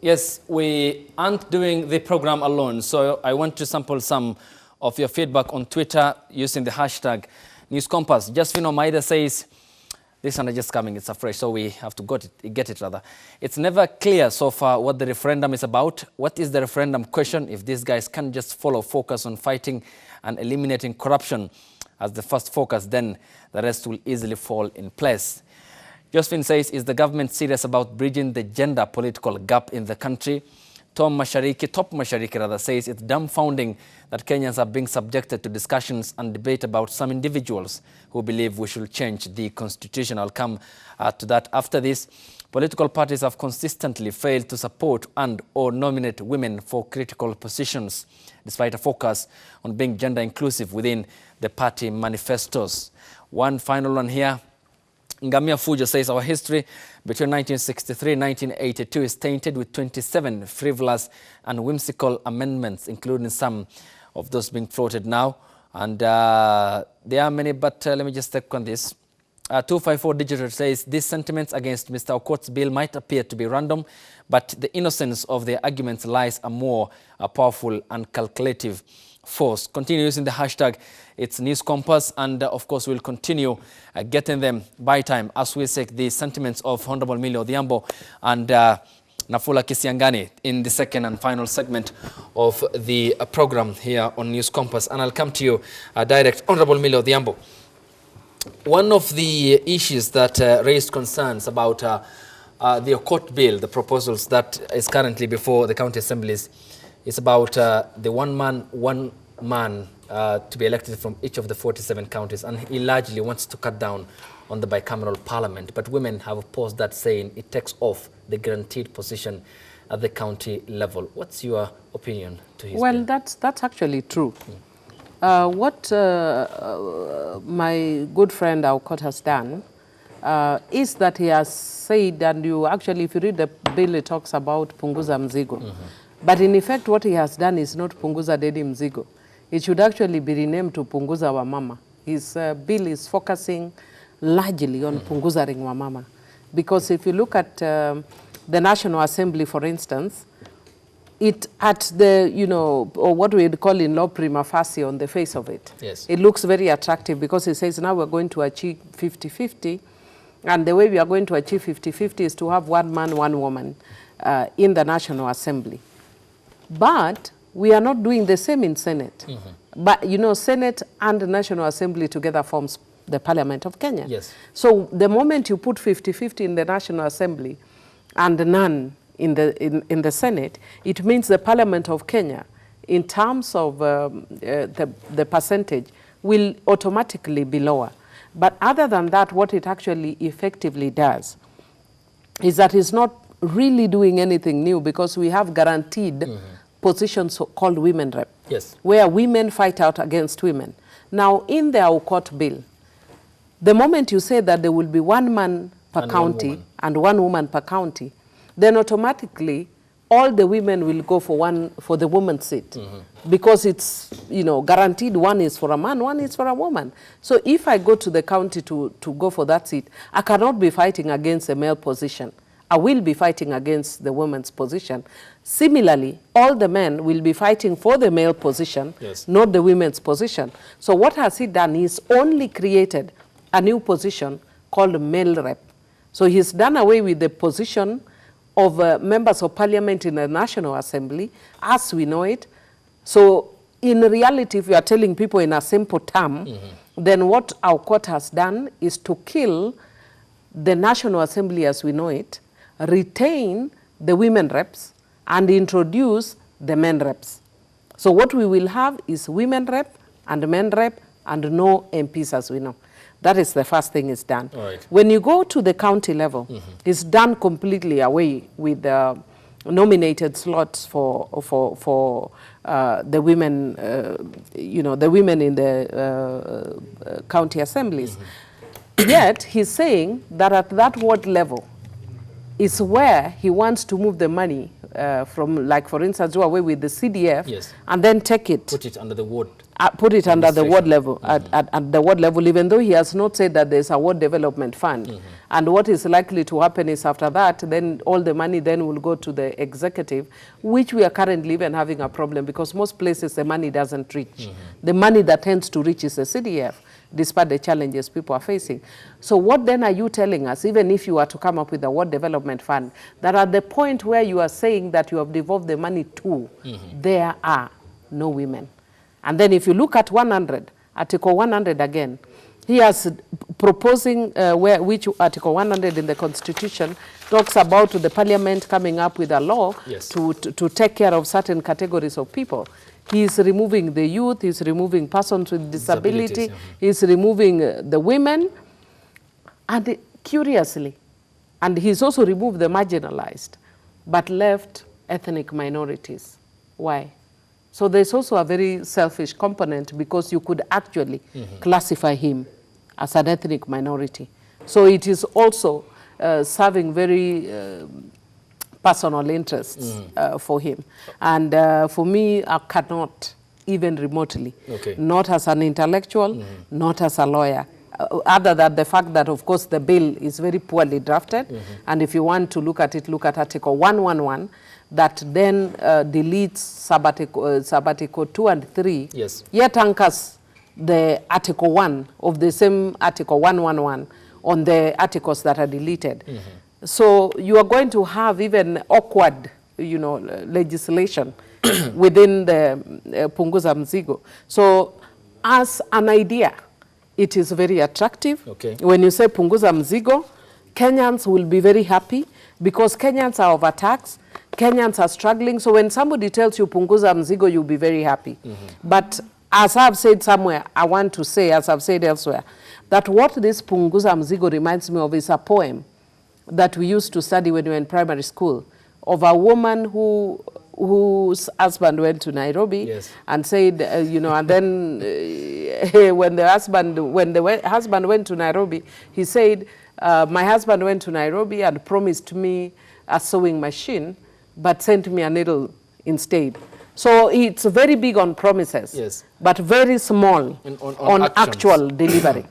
Yes, we aren't doing the program alone, so I want to sample some of your feedback on Twitter using the hashtag NewsCompass. Justino Maida says, this one is just coming, it's afresh, so we have to get it rather. It's never clear so far what the referendum is about. What is the referendum question? If these guys can just focus on fighting and eliminating corruption as the first focus, then the rest will easily fall in place. Josephine says, is the government serious about bridging the gender political gap in the country? Top Mashariki says it's dumbfounding that Kenyans are being subjected to discussions and debate about some individuals who believe we should change the constitution. I'll come to that after this. Political parties have consistently failed to support and or nominate women for critical positions, despite a focus on being gender inclusive within the party manifestos. One final one here. Ngamia Fujo says our history between 1963 and 1982 is tainted with 27 frivolous and whimsical amendments, including some of those being floated now. And there are many, but let me just take on this. 254 Digital says these sentiments against Mr. Okot's bill might appear to be random, but the innocence of their arguments lies a more powerful and calculative force. Continue using the hashtag It's News Compass, and of course we'll continue getting them by time as we seek the sentiments of Honorable Millie Odhiambo and Nafula Kisiangani in the second and final segment of the program here on News Compass. And I'll come to you direct. Honorable Millie Odhiambo, one of the issues that raised concerns about the Okot bill, the proposals that is currently before the county assemblies, is about the one man to be elected from each of the 47 counties, and he largely wants to cut down on the bicameral parliament. But women have opposed that, saying it takes off the guaranteed position at the county level. What's your opinion to his bill? That's actually true. What my good friend Okot has done is that he has said, and you actually, if you read the bill, it talks about Punguza Mzigo. But in effect, what he has done is not Punguza Dedi Mzigo. It should actually be renamed to Punguza Wamama. His bill is focusing largely on Punguza Wamama. Because if you look at the National Assembly, for instance, it at the, or what we'd call in law prima facie on the face of it. Yes. It looks very attractive because it says now we're going to achieve 50-50. And the way we are going to achieve 50-50 is to have one man, one woman in the National Assembly. But we are not doing the same in Senate. But, Senate and the National Assembly together forms the Parliament of Kenya. Yes. So the moment you put 50-50 in the National Assembly and none in the Senate, it means the Parliament of Kenya, in terms of the percentage, will automatically be lower. But other than that, what it actually effectively does is that it's not really doing anything new, because we have guaranteed positions called women rep, yes, where women fight out against women. Now, in the Okot bill, the moment you say that there will be one man per county and one woman per county, then automatically all the women will go for the woman's seat, because it's guaranteed one is for a man, one is for a woman. So if I go to the county to go for that seat, I cannot be fighting against a male position. I will be fighting against the woman's position. Similarly, all the men will be fighting for the male position, yes, not the women's position. So what has he done? He's only created a new position called male rep. So he's done away with the position of members of parliament in the National Assembly as we know it. So in reality, if you are telling people in a simple term, then what our court has done is to kill the National Assembly as we know it, retain the women reps, and introduce the men reps. So what we will have is women rep and men rep and no MPs as we know. That is the first thing is done. Right. When you go to the county level, it's done completely away with the nominated slots for the women, the women in the county assemblies. Yet he's saying that at that ward level is where he wants to move the money from, like, for instance, do away with the CDF, yes, and then take it. Put it under the ward. put it under the ward level, at the ward level, even though he has not said that there's a ward development fund. And what is likely to happen is after that, then all the money then will go to the executive, which we are currently even having a problem because most places the money doesn't reach. The money that tends to reach is the CDF, despite the challenges people are facing. So what then are you telling us, even if you are to come up with a ward development fund, that at the point where you are saying that you have devolved the money to, there are no women? And then if you look at 100, Article 100 again, he is proposing which Article 100 in the Constitution talks about the Parliament coming up with a law to take care of certain categories of people. He's removing the youth, he's removing persons with disability, he's removing the women, and curiously, and he's also removed the marginalized, but left ethnic minorities. Why? So there's also a very selfish component because you could actually classify him as an ethnic minority. So it is also serving very personal interests for him. And for me, I cannot even remotely, not as an intellectual, not as a lawyer, other than the fact that, of course, the bill is very poorly drafted. And if you want to look at it, look at Article 111, that then deletes sabbatical 2 and 3, yet anchors the Article 1 of the same Article 111 on the articles that are deleted. So you are going to have even awkward, legislation within the Punguza Mzigo. So as an idea, it is very attractive. When you say Punguza Mzigo, Kenyans will be very happy because Kenyans are overtaxed. Kenyans are struggling. So when somebody tells you Punguza Mzigo, you'll be very happy. But as I've said somewhere, I want to say, as I've said elsewhere, that what this Punguza Mzigo reminds me of is a poem that we used to study when we were in primary school of a woman whose husband went to Nairobi and said, and then when the husband went to Nairobi, he said, my husband went to Nairobi and promised me a sewing machine, but sent me a needle instead. So it's very big on promises, but very small on actual delivery.